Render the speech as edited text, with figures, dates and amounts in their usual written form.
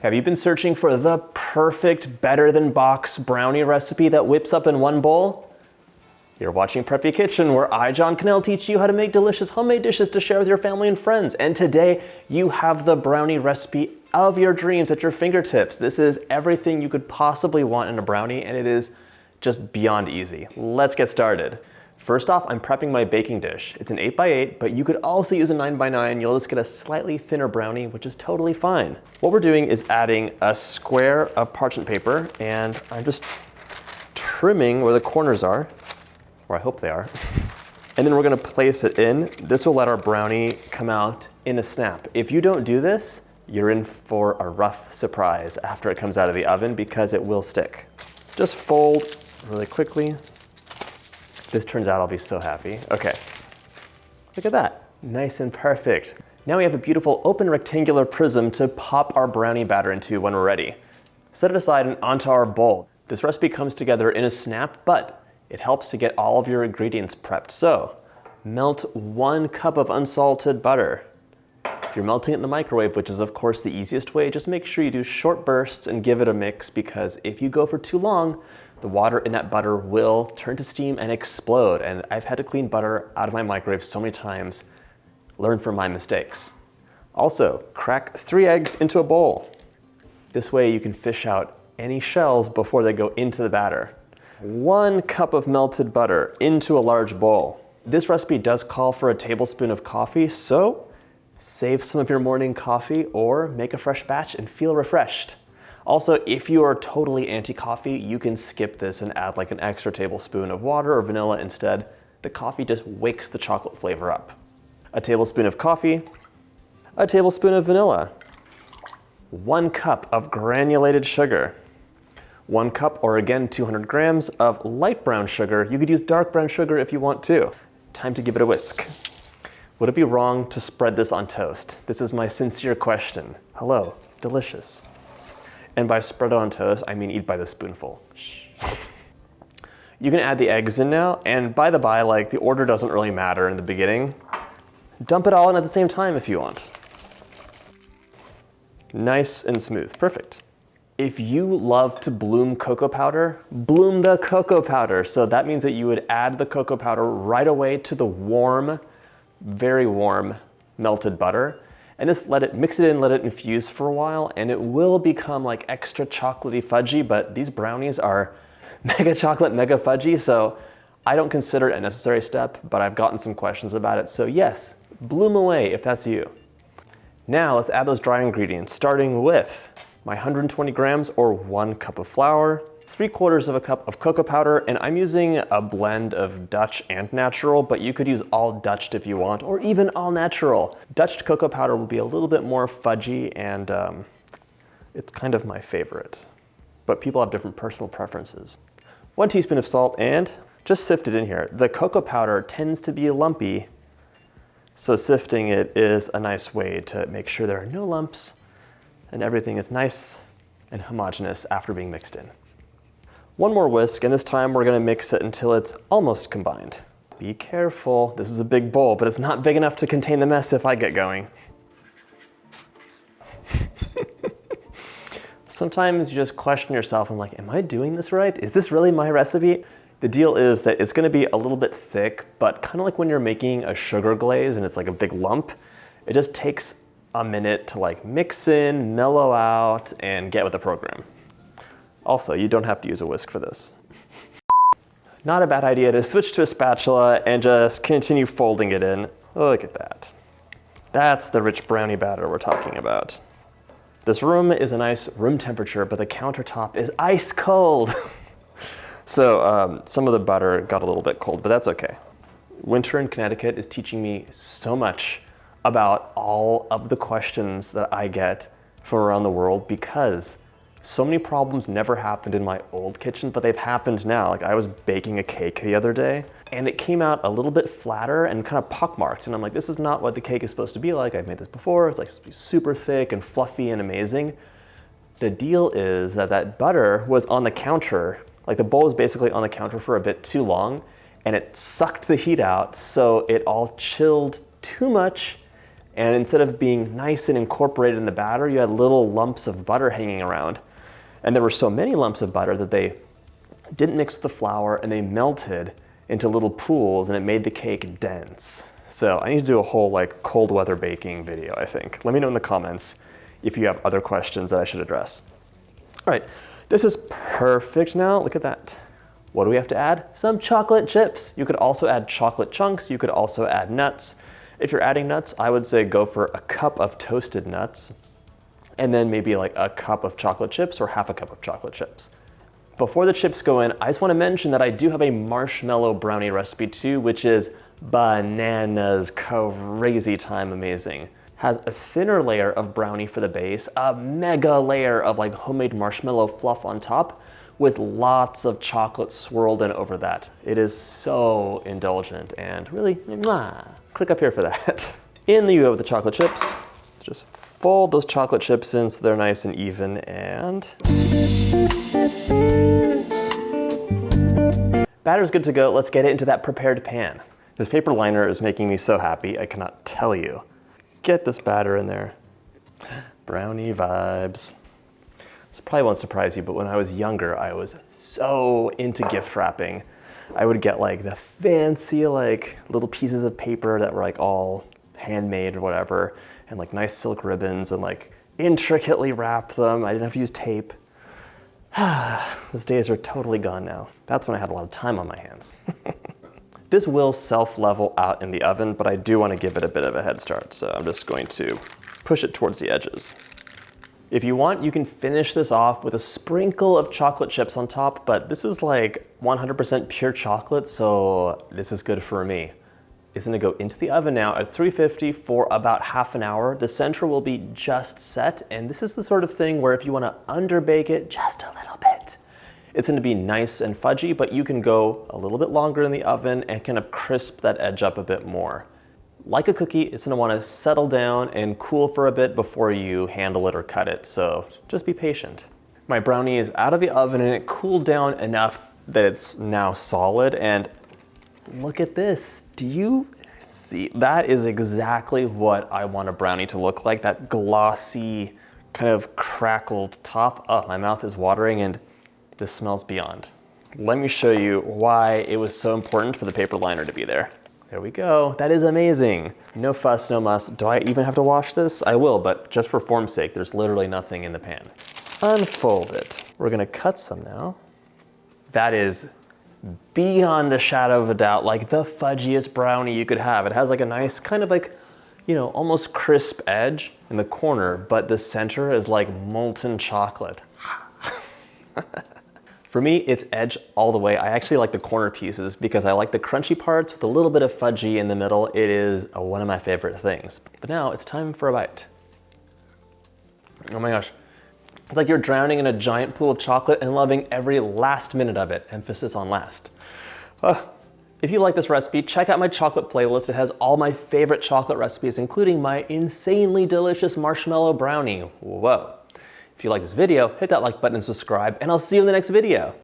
Have you been searching for the perfect better than box brownie recipe that whips up in one bowl? You're watching Preppy Kitchen, where I, John Cannell, teach you how to make delicious homemade dishes to share with your family and friends. And today, you have the brownie recipe of your dreams at your fingertips. This is everything you could possibly want in a brownie, and it is just beyond easy. Let's get started. First off, I'm prepping my baking dish. It's an 8x8, but you could also use a 9x9. You'll just get a slightly thinner brownie, which is totally fine. What we're doing is adding a square of parchment paper, and I'm just trimming where the corners are, or I hope they are. And then we're gonna place it in. This will let our brownie come out in a snap. If you don't do this, you're in for a rough surprise after it comes out of the oven because it will stick. Just fold really quickly. If this turns out, I'll be so happy. Okay, look at that, nice and perfect. Now we have a beautiful open rectangular prism to pop our brownie batter into when we're ready. Set it aside and onto our bowl. This recipe comes together in a snap, but it helps to get all of your ingredients prepped. So, melt 1 cup of unsalted butter. If you're melting it in the microwave, which is of course the easiest way, just make sure you do short bursts and give it a mix, because if you go for too long, the water in that butter will turn to steam and explode. And I've had to clean butter out of my microwave so many times. Learn from my mistakes. Also, crack 3 eggs into a bowl. This way you can fish out any shells before they go into the batter. 1 cup of melted butter into a large bowl. This recipe does call for a tablespoon of coffee, so save some of your morning coffee or make a fresh batch and feel refreshed. Also, if you are totally anti-coffee, you can skip this and add like an extra tablespoon of water or vanilla instead. The coffee just wakes the chocolate flavor up. A tablespoon of coffee, a tablespoon of vanilla, 1 cup of granulated sugar, 1 cup, or again 200 grams of light brown sugar. You could use dark brown sugar if you want to. Time to give it a whisk. Would it be wrong to spread this on toast? This is my sincere question. Hello, delicious. And by spread it on toast, I mean eat by the spoonful. Shh. You can add the eggs in now, and by the by, like, the order doesn't really matter in the beginning. Dump it all in at the same time if you want. Nice and smooth, perfect. If you love to bloom cocoa powder, bloom the cocoa powder. So that means that you would add the cocoa powder right away to the warm, very warm melted butter, and just mix it in, let it infuse for a while, and it will become like extra chocolatey fudgy, but these brownies are mega chocolate, mega fudgy, so I don't consider it a necessary step, but I've gotten some questions about it, so yes, bloom away if that's you. Now let's add those dry ingredients, starting with my 120 grams or 1 cup of flour, 3/4 of a cup of cocoa powder, and I'm using a blend of Dutch and natural, but you could use all Dutched if you want, or even all natural. Dutched cocoa powder will be a little bit more fudgy, and it's kind of my favorite, but people have different personal preferences. 1 teaspoon of salt, and just sift it in here. The cocoa powder tends to be lumpy, so sifting it is a nice way to make sure there are no lumps and everything is nice and homogeneous after being mixed in. 1 more whisk, and this time we're gonna mix it until it's almost combined. Be careful, this is a big bowl, but it's not big enough to contain the mess if I get going. Sometimes you just question yourself, I'm like, am I doing this right? Is this really my recipe? The deal is that it's gonna be a little bit thick, but kind of like when you're making a sugar glaze and it's like a big lump, it just takes a minute to like mix in, mellow out, and get with the program. Also, you don't have to use a whisk for this. Not a bad idea to switch to a spatula and just continue folding it in. Look at that. That's the rich brownie batter we're talking about. This room is a nice room temperature, but the countertop is ice cold. So some of the butter got a little bit cold, but that's okay. Winter in Connecticut is teaching me so much about all of the questions that I get from around the world, because so many problems never happened in my old kitchen, but they've happened now. Like, I was baking a cake the other day, and it came out a little bit flatter and kind of pockmarked. And I'm like, this is not what the cake is supposed to be like. I've made this before. It's like supposed to be super thick and fluffy and amazing. The deal is that that butter was on the counter. Like, the bowl was basically on the counter for a bit too long, and it sucked the heat out, so it all chilled too much And instead of being nice and incorporated in the batter, you had little lumps of butter hanging around. And there were so many lumps of butter that they didn't mix with the flour and they melted into little pools and it made the cake dense. So I need to do a whole like cold weather baking video, I think. Let me know in the comments if you have other questions that I should address. All right, this is perfect now. Look at that. What do we have to add? Some chocolate chips. You could also add chocolate chunks. You could also add nuts. If you're adding nuts, I would say go for a cup of toasted nuts and then maybe like a cup of chocolate chips or half a cup of chocolate chips. Before the chips go in, I just want to mention that I do have a marshmallow brownie recipe too, which is bananas, crazy time amazing. Has a thinner layer of brownie for the base, a mega layer of like homemade marshmallow fluff on top with lots of chocolate swirled in over that. It is so indulgent and really, mwah. Click up here for that. In you go with the chocolate chips. Just fold those chocolate chips in so they're nice and even and batter's good to go. Let's get it into that prepared pan. This paper liner is making me so happy, I cannot tell you. Get this batter in there. Brownie vibes. This probably won't surprise you, but when I was younger, I was so into gift wrapping. I would get like the fancy like little pieces of paper that were like all handmade or whatever, and like nice silk ribbons and like intricately wrap them. I didn't have to use tape. Those days are totally gone now. That's when I had a lot of time on my hands. This will self-level out in the oven, but I do want to give it a bit of a head start, so I'm just going to push it towards the edges. If you want, you can finish this off with a sprinkle of chocolate chips on top, but this is like 100% pure chocolate, so this is good for me. It's gonna go into the oven now at 350 for about half an hour. The center will be just set, and this is the sort of thing where if you wanna underbake it just a little bit, it's gonna be nice and fudgy, but you can go a little bit longer in the oven and kind of crisp that edge up a bit more. Like a cookie, it's gonna wanna settle down and cool for a bit before you handle it or cut it, so just be patient. My brownie is out of the oven and it cooled down enough that it's now solid, and look at this. Do you see? That is exactly what I want a brownie to look like, that glossy, kind of crackled top. Oh, my mouth is watering and this smells beyond. Let me show you why it was so important for the paper liner to be there. There we go. That is amazing. No fuss, no muss. Do I even have to wash this? I will, but just for form's sake, there's literally nothing in the pan. Unfold it. We're gonna cut some now. That is beyond the shadow of a doubt, like the fudgiest brownie you could have. It has like a nice kind of like, you know, almost crisp edge in the corner, but the center is like molten chocolate. For me, it's edge all the way. I actually like the corner pieces because I like the crunchy parts with a little bit of fudgy in the middle. It is one of my favorite things. But now it's time for a bite. Oh my gosh. It's like you're drowning in a giant pool of chocolate and loving every last minute of it. Emphasis on last. If you like this recipe, check out my chocolate playlist. It has all my favorite chocolate recipes, including my insanely delicious marshmallow brownie. Whoa. If you like this video, hit that like button and subscribe, and I'll see you in the next video.